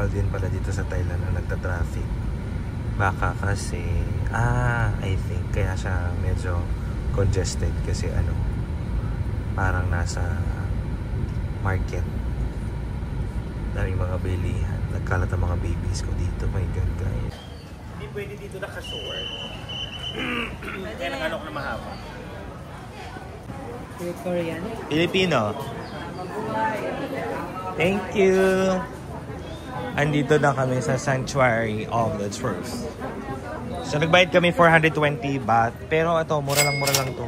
normal din pala dito sa Thailand na nagta-traffic. Baka kasi, I think kaya siya medyo congested kasi ano, parang nasa market. Daming mga bilihan. Nagkalat ang mga babies ko dito. My God, guys. Hindi pwede dito naka-short. Kaya nag-alok na mahaba. Korean? Filipino. Thank you. Andito na kami sa Sanctuary of the Truth. So nagbayad kami 420 baht. Pero ito, mura lang to.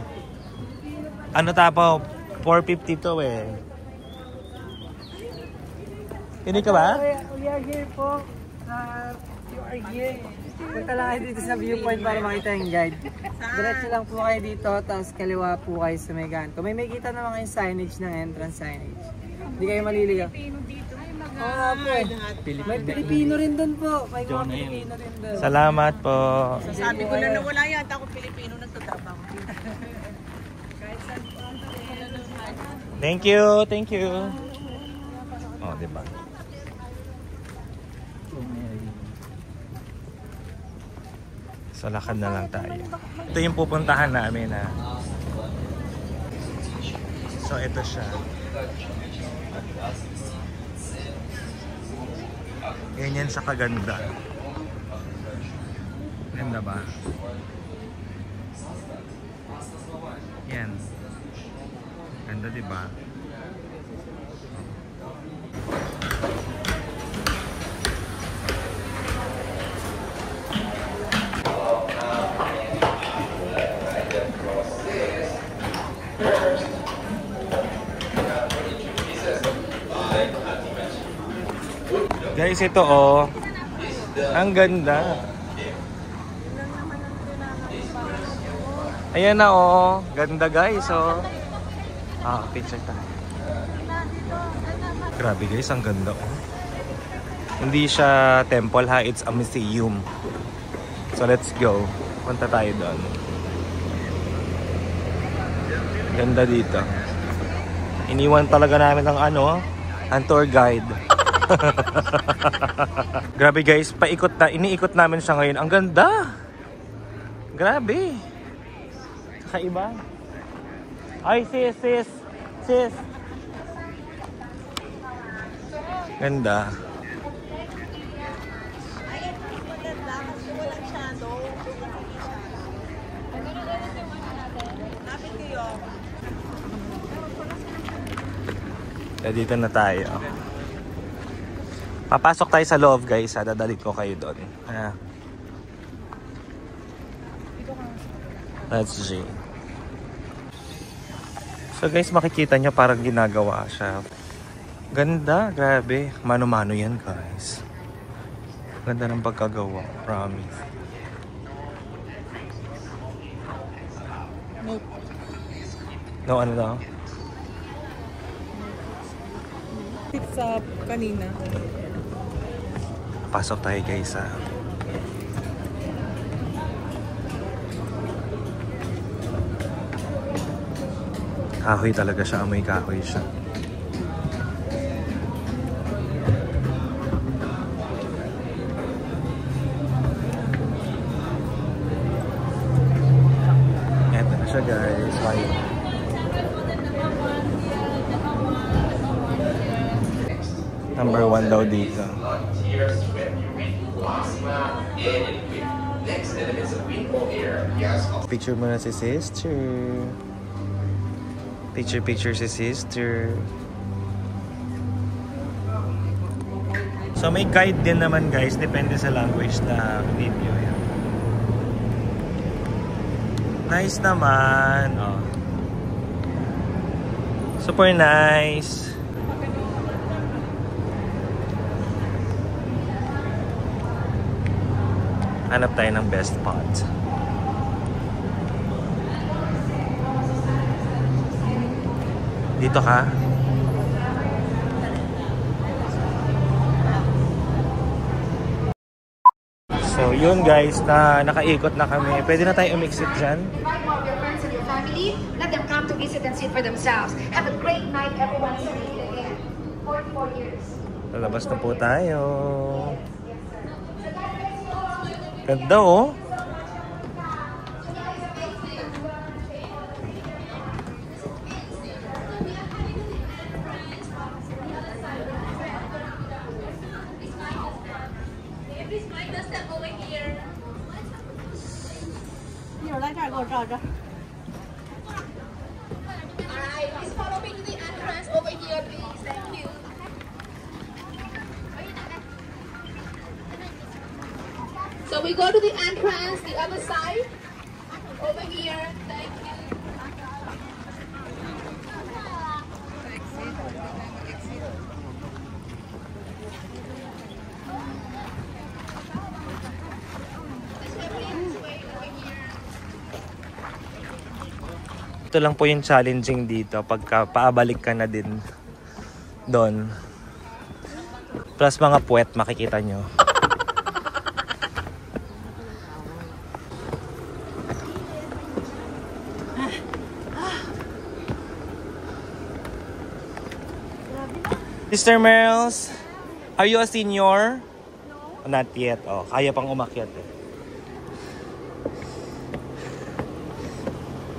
Ano tapo? 450 to eh. Hindi ka ba? We are here po. You are here. Punta lang kayo dito sa viewpoint para makita yung guide. Diretso lang po kayo dito, tapos kaliwa po kayo sa may ganito. May makita naman kayong signage ng entrance signage. Hindi kayo maliligaw. Pilipino dito. Oo nga po eh. May Pilipino rin dun po. May mga Pilipino rin dun. Salamat po. Sabi ko na nawala yata ako Pilipino nagtatrabaho. Thank you, thank you. Oh, diba? So, lakad na lang tayo. Ito yung pupuntahan namin na. So, ito siya. Ganyan siya kaganda. Ganda ba? Yan. Ganda, diba? Guys, ito oh. Ang ganda. Ayan na oh. Ganda guys oh. Picture tayo. Grabe guys, ang ganda oh. Hindi siya temple ha, it's a museum. So let's go. Punta tayo doon. Ganda dito. Iniwan talaga namin ng ano, ang tour guide. Grabe guys, paikot na, iniikot namin siya ngayon. Ang ganda. Grabe. Kakaiba. Ay, sis. Ganda. Dito na tayo. Papasok tayo sa loob guys, dadalit ko kayo doon. That's G. So guys, makikita nyo parang ginagawa siya. Ganda, grabe. Mano-mano yan guys. Ganda ng pagkagawa, promise. No, ano daw? Tips up kanina. Pasok tayo guys ha. Kahoy talaga siya, amoy kahoy siya. Eto na siya guys. Number 1 daw dito. Picture mo na si sister. Picture si sister. So may guide din naman guys, depende sa language na video yan. Nice naman. Oh. Super nice. Hanap tayo ng best spot. Dito ka? So yun guys, na nakaikot na kami. Pwede na tayo umixit dyan. Let them come to visit and see for themselves. Have a great night everyone. 44 years. Lalabas na po tayo. Ganda oh. Alright, please follow me to the entrance over here, please. Thank you. So we go to the entrance, the other side, over here. Thank you. Ito lang po yung challenging dito pagka paabalik ka na din doon. Plus mga puwet makikita nyo. Mr. Merles, are you a senior? No. Not yet. Oh, kaya pang umakyat eh.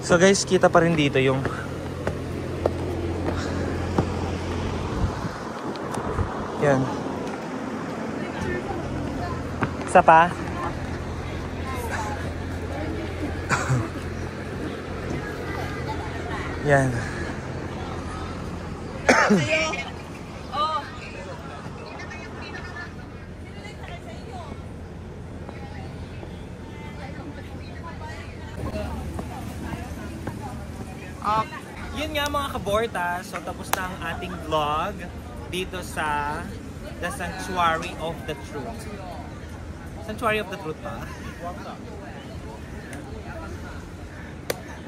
So guys, kita pa rin dito yung yan. Isa pa? Yan. Yun nga mga kaborta, so tapos na ang ating vlog dito sa The Sanctuary of the Truth. Sanctuary of the Truth ba?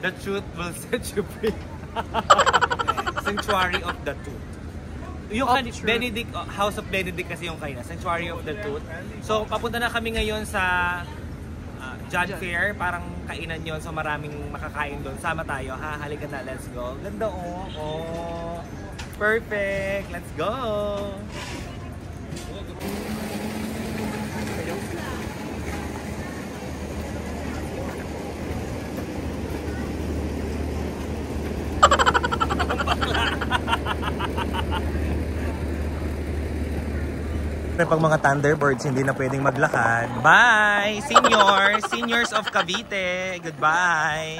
The truth will set you free. Sanctuary of the Truth. Yung Benedict, House of Benedict kasi yung kanina, Sanctuary of the Truth. So papunta na kami ngayon sa John Fair, parang kainan yon, so maraming makakain doon. Sama tayo ha, halika na, let's go. Ganda oh, oh, perfect, let's go. Pag mga Thunderbirds hindi na pwedeng maglakad. Bye! Seniors of Cavite. Goodbye!